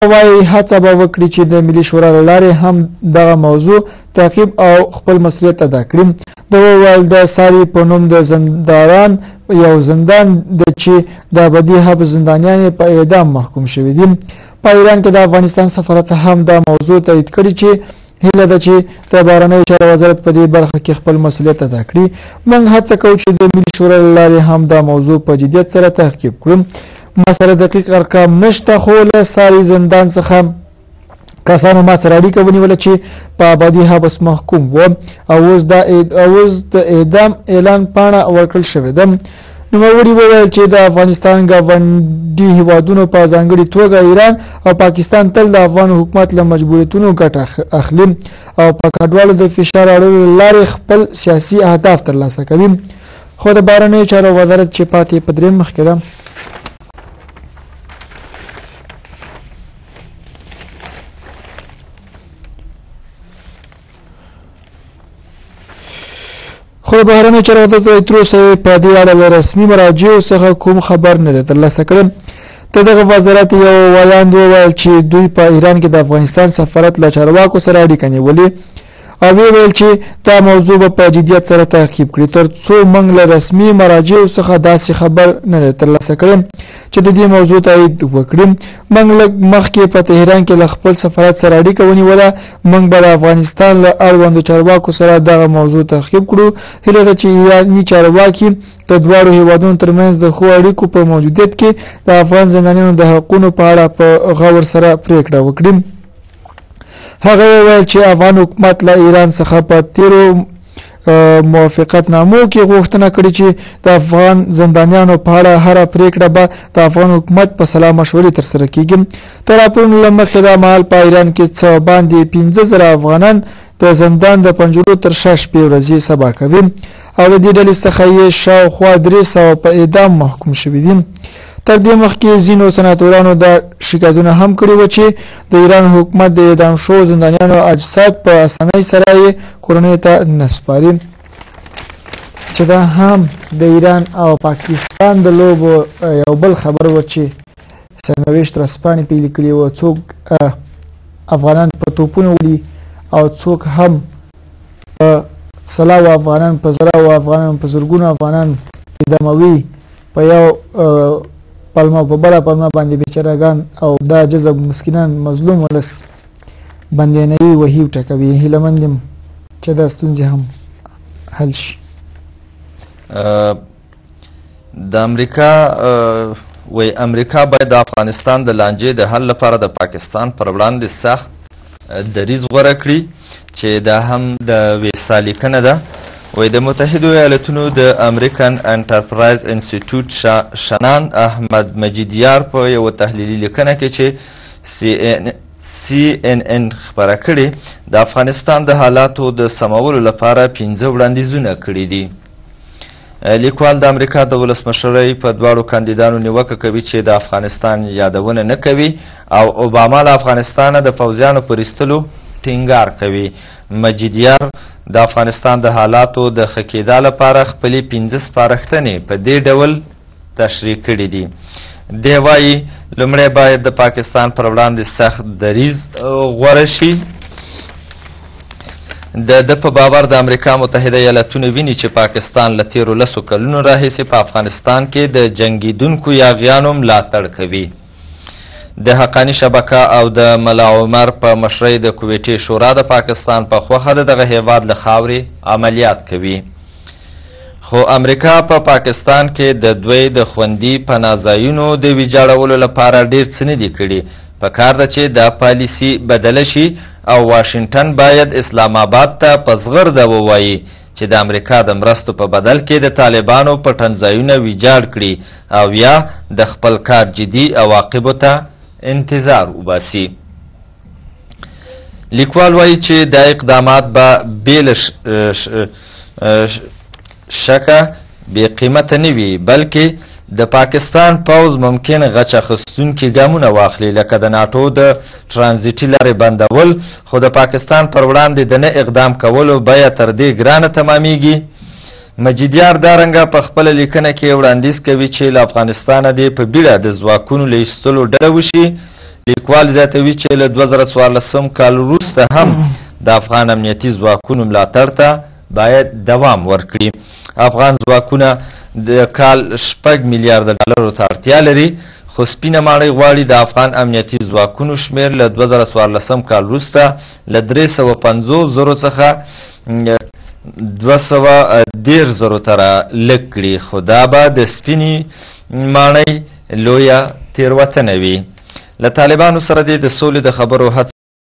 وایي هڅه به وکړي چې د ملي شورا له لارې هم دغه موضوع تعقیب او خپل مسؤلیت ادا کړي. ده وویل د ساري په نوم د زنداران یو زندان دی چې د ابدي حبس زندانیان په اعدام محکوم شوي دي. په ایران کې د افغانستان سفارت هم دا موضوع تایید کړي چې هیله ده چې د بهرنیو چارو وزارت په دې برخه کې خپل مسؤلیت ادا کړي. موږ هڅه کوو چې د ملي شورا له لارې هم دا موضوع په جدیت سره تحقیق کړو. ما سره دقیق ارقام نشته خو له ساري زندان څخه کسانو ما سره اړیکه ونیوله چې په ابدي حبس محکوم و او اوس د اعدام اعلان پاڼه ورکړل شوې ده. نوموړي وویل چې د افغانستان ګاونډي هیوادونو په ځانګړې توګه ایران او پاکستان تل د افغان حکومت له مجبوریتونو ګټه اخلي او په کډوالو د فشار اړولو لارې خپل سیاسي اهداف ترلاسه کوي. خو د بهرنیو چارو وزارت چې پاتې په درېیم مخ کې ده خو بهرنیو چارو وزارت تر اوسه په دې اړه له رسمي مراجعو څخه کوم خبر نه دی ترلاسه کړی. د دغه وزارت یو ویاند وویل چې دوی په ایران کې د افغانستان سفارت له چارواکو سره اړیکه نیولې او ویل چې دا موضوع به په جدیت سره تعقیب کړي تر څو موږ له رسمي مراجعو څخه داسې خبر نه دی ترلاسه کړی چې د دې موضوع تایید وکړي. موږ لږ مخکې په تهران کې له خپل سفارت سره اړیکه ونیوله. موږ به د افغانستان له اړوندو چارواکو سره دغه موضوع تعقیب کړو. هیله ده چې ایراني چارواکي د دواړو هیوادونو ترمنځ د ښو اړیکو په موجودیت کې د افغان زندانیانو د حقونو په اړه په غور سره پریکړه وکړي. هغه وویل چې افغان حکومت له ایران څخه په تیرو موافقتنامو کې غوښتنه کړې چې د افغان زندانیانو په اړه هره پریکړه به د افغان حکومت په سلا مشورې ترسره کیږي. تر راپورونو له مخې دا مهال په ایران کې څه باندې 15,000 افغانان د زندان د پنجرو تر شا شپې ورځې سبا کوي او د دې ډلې څخه یې شاوخوا 300 په اعدام محکوم شوي دي. تر دې مخکې ځینو سناتورانو دا شکایتونه هم کړي وو چې د ایران حکومت د اعدام شوو زندانیانو اجساد په اسانۍ سره یې کورنیو ته نه سپاري. چې دا هم د ایران او پاکستان د لوبو یو بل خبر و چې سرنوشت ورځپاڼې پرې لیکلي وو څوک افغانان په توپونو وړي او څوک هم په سلاو افغانان په زراو افغانان په زرګونو افغانان اعداموي په یو پلمه په بله پلمه باندې بیچارهګان او دا جذب مسکینان مظلوم ولس بندیانوي وهي ټکوي. هیله مند یم چې دا ستونزې هم حل شي. د امریکا باید د افغانستان د لانجې د حل لپاره د پاکستان پر وړاندې سخت دریځ غوره کړي چې دا هم د ویسا لیکنه ده. د متحدو ایالتونو د امریکن انټرپرایز انسټیټیوټ شنان احمد مجیدیار په یو تحلیلي لیکنه کې چې CNN خبره کړې د افغانستان د حالاتو د سمولو لپاره 15 وړاندیزونه کړي دي. لیکوال د امریکا د ولسمشرۍ په دواړو کاندیدانو نیوکه کوي چې د افغانستان یادونه نه کوي او اوباما له افغانستانه د پوځیانو پر ایستلو ټینګار کوي. مجیدیار د افغانستان د حالاتو د ښه کېدا لپاره خپلې 15 سپارښتنې په دې ډول تشریح کړي دي. دی وایي لومړی باید د پاکستان پر وړاندې سخت دریځ غوره شي. د په باور د امریکا متحده ایالتونو ویني چې پاکستان له تیرو 10 کلونو راهیسې په افغانستان کې د جنګیدونکو یاغیانو ملاتړ کوي. د حقانی شبکه او د ملا عمر په مشرۍ د کویټې شورا د پاکستان په خوښه د دغه هیواد له خاورې عملیات کوي. خو امریکا په پاکستان کې د دوی د خوندي پناه ځایونو د ویجاړولو لپاره ډیر څه نه دي کړي. پکار ده چې دا پالیسي بدله شي او واشنګټن باید اسلام آباد ته په زغرده ووایي چې د امریکا د مرستو په بدل کې د طالبانو پټن ځایونه ویجاړ کړي او یا د خپل کار جدي عواقبو ته انتظار وباسي. لیکوال وایي چې دا اقدامات به بې له شکه بې قیمته نه وي بلکې د پاکستان پوځ ممکن غچ اخیستونکي ګامونه واخلي لکه د ناټو د ترانزیټي لارې بندول. خو د پاکستان پر وړاندې د نه اقدام کولو بیه تر دې ګرانه تمامیږي. مجیدیار دارنګه په خپله لیکنه کې وړاندیز کوي چې له افغانستانه دې په بیړه د ځواکونو له ایستلو ډډه وشي لیکوال زیاتوي چې له 2014 کال وروسته هم د افغان امنیتي ځواکونو ملاتړ ته باید دوام ورکړي. افغان ځواکونه د کال 6 میلیارده ډالرو ته اړتیا لري، خو سپینه ماڼۍ غواړي د افغان امنیتي ځواکونو شمېر له 2014 کال وروسته له 350 زرو څخه 210 زرو ته لږ کړي، خو دا به د سپینې ماڼۍ لویه تېروتنه وي. له طالبانو سره د سولې د خبرو هڅه